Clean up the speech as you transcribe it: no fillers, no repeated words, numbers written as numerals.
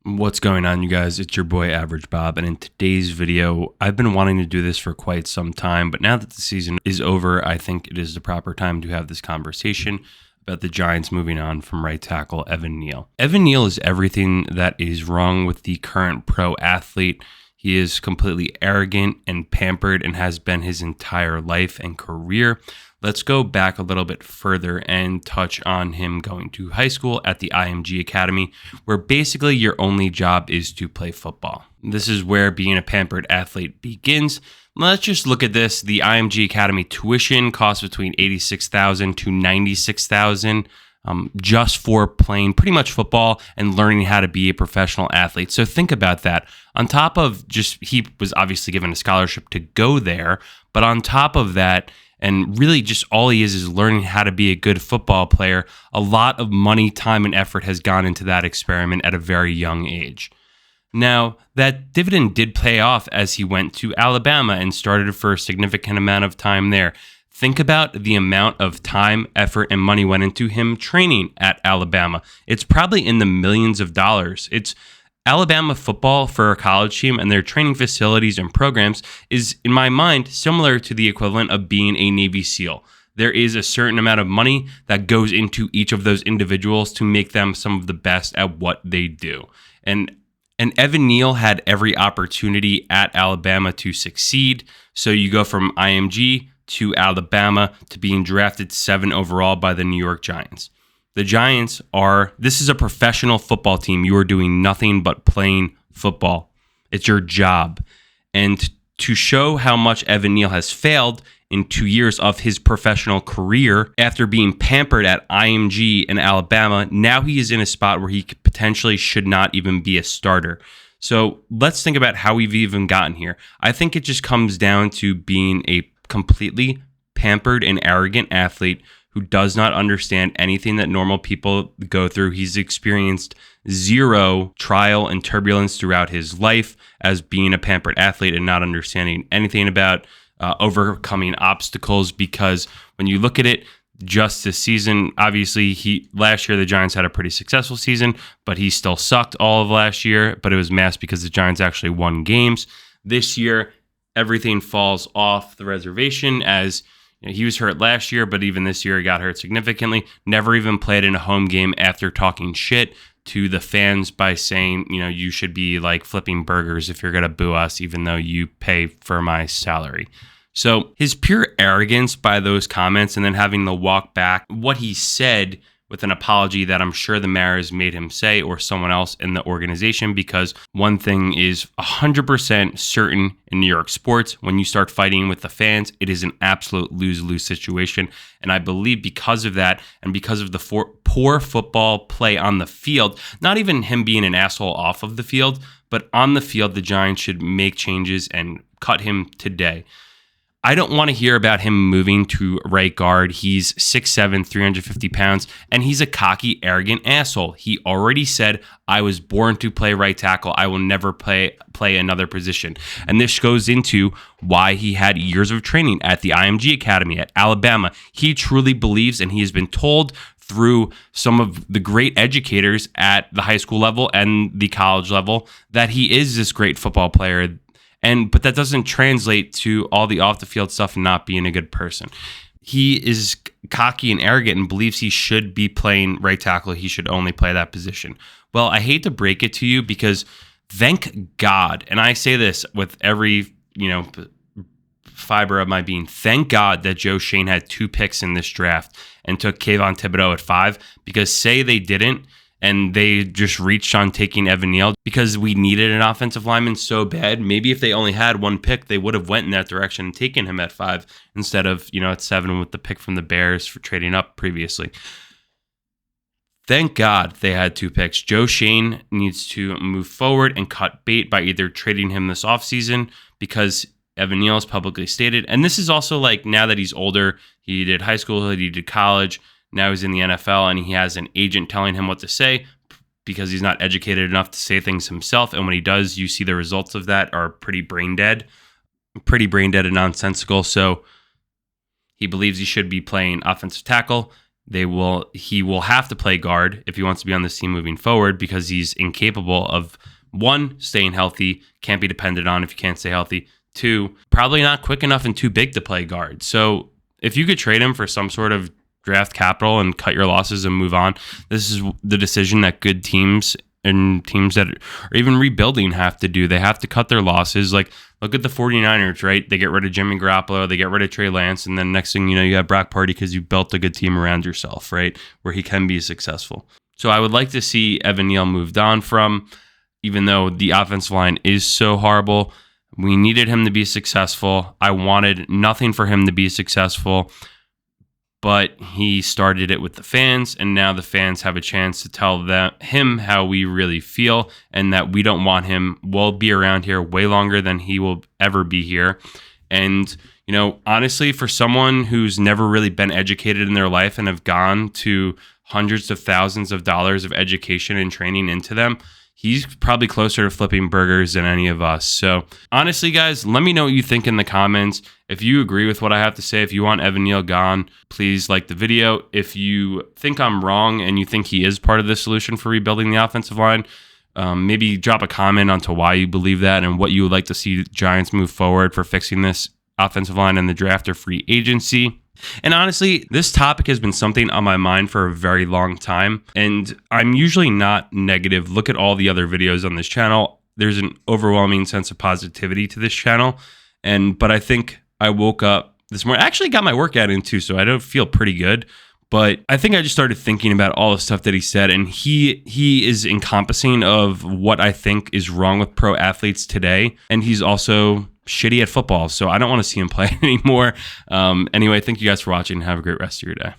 What's going on, you guys? It's your boy Average Bob, and in today's video, I've been wanting to do this for quite some time, but now that the season is over, I think it is the proper time to have this conversation about the Giants moving on from right tackle Evan Neal. Evan Neal is everything that is wrong with the current pro athlete. He is completely arrogant and pampered and has been his entire life and career. Let's go back a little bit further and touch on him going to high school at the IMG Academy, where basically your only job is to play football. This is where being a pampered athlete begins. Let's just look at this. The IMG Academy tuition costs between $86,000 to $96,000 just for playing pretty much football and learning how to be a professional athlete. So think about that. On top of he was obviously given a scholarship to go there, but on top of that, and really just all he is learning how to be a good football player. A lot of money, time, and effort has gone into that experiment at a very young age. Now, that dividend did pay off as he went to Alabama and started for a significant amount of time there. Think about the amount of time, effort, and money went into him training at Alabama. It's probably in the millions of dollars. It's Alabama football for a college team, and their training facilities and programs is, in my mind, similar to the equivalent of being a Navy SEAL. There is a certain amount of money that goes into each of those individuals to make them some of the best at what they do. And Evan Neal had every opportunity at Alabama to succeed. So you go from IMG to Alabama to being drafted 7 overall by the New York Giants. The Giants this is a professional football team. You are doing nothing but playing football. It's your job. And to show how much Evan Neal has failed in 2 years of his professional career, after being pampered at IMG in Alabama, now he is in a spot where he potentially should not even be a starter. So let's think about how we've even gotten here. I think it just comes down to being a completely pampered and arrogant athlete who does not understand anything that normal people go through. He's experienced zero trial and turbulence throughout his life as being a pampered athlete and not understanding anything about overcoming obstacles, because when you look at it, just this season, obviously last year the Giants had a pretty successful season, but he still sucked all of last year, but it was masked because the Giants actually won games. This year, everything falls off the reservation as he was hurt last year, but even this year he got hurt significantly. Never even played in a home game after talking shit to the fans by saying, you should be like flipping burgers if you're going to boo us, even though you pay for my salary. So his pure arrogance by those comments and then having to walk back what he said with an apology that I'm sure the Maras made him say or someone else in the organization, because one thing is 100% certain in New York sports: when you start fighting with the fans, it is an absolute lose-lose situation. And I believe because of that and because of the poor football play on the field, not even him being an asshole off of the field, but on the field, the Giants should make changes and cut him today. I don't want to hear about him moving to right guard. He's 6'7", 350 pounds, and he's a cocky, arrogant asshole. He already said, I was born to play right tackle. I will never play another position. And this goes into why he had years of training at the IMG Academy at Alabama. He truly believes, and he has been told through some of the great educators at the high school level and the college level, that he is this great football player. But that doesn't translate to all the off the field stuff and not being a good person. He is cocky and arrogant and believes he should be playing right tackle. He should only play that position. Well, I hate to break it to you, because thank God, and I say this with every fiber of my being, thank God that Joe Schoen had 2 picks in this draft and took Kayvon Thibodeau at 5, because say they didn't, and they just reached on taking Evan Neal because we needed an offensive lineman so bad. Maybe if they only had 1 pick, they would have went in that direction and taken him at 5 instead of, at 7 with the pick from the Bears for trading up previously. Thank God they had 2 picks. Joe Schoen needs to move forward and cut bait by either trading him this offseason, because Evan Neal has publicly stated, and this is also like now that he's older, he did high school, he did college, now he's in the NFL, and he has an agent telling him what to say because he's not educated enough to say things himself. And when he does, you see the results of that are pretty brain dead and nonsensical. So he believes he should be playing offensive tackle. He will have to play guard if he wants to be on this team moving forward, because he's incapable of, one, staying healthy, can't be depended on if you can't stay healthy. Two, probably not quick enough and too big to play guard. So if you could trade him for some sort of draft capital and cut your losses and move on, this is the decision that good teams and teams that are even rebuilding have to do. They have to cut their losses. Like, look at the 49ers, right? They get rid of Jimmy Garoppolo, they get rid of Trey Lance, and then next thing you know, you have Brock Purdy because you built a good team around yourself, right? Where he can be successful. So I would like to see Evan Neal moved on from, even though the offensive line is so horrible. We needed him to be successful. I wanted nothing for him to be successful, but he started it with the fans, and now the fans have a chance to tell him how we really feel, and that we don't want him. We'll be around here way longer than he will ever be here. And, you know, honestly, for someone who's never really been educated in their life and have gone to hundreds of thousands of dollars of education and training into them, he's probably closer to flipping burgers than any of us. So honestly, guys, let me know what you think in the comments. If you agree with what I have to say, if you want Evan Neal gone, please like the video. If you think I'm wrong and you think he is part of the solution for rebuilding the offensive line, maybe drop a comment onto why you believe that and what you would like to see Giants move forward for fixing this offensive line in the draft or free agency. And honestly, this topic has been something on my mind for a very long time, and I'm usually not negative. Look at all the other videos on this channel. There's an overwhelming sense of positivity to this channel, but I think I woke up this morning. I actually got my workout in too, so I don't feel pretty good. But I think I just started thinking about all the stuff that he said, and he is encompassing of what I think is wrong with pro athletes today, and he's also shitty at football, so I don't want to see him play anymore. Anyway, thank you guys for watching. Have a great rest of your day.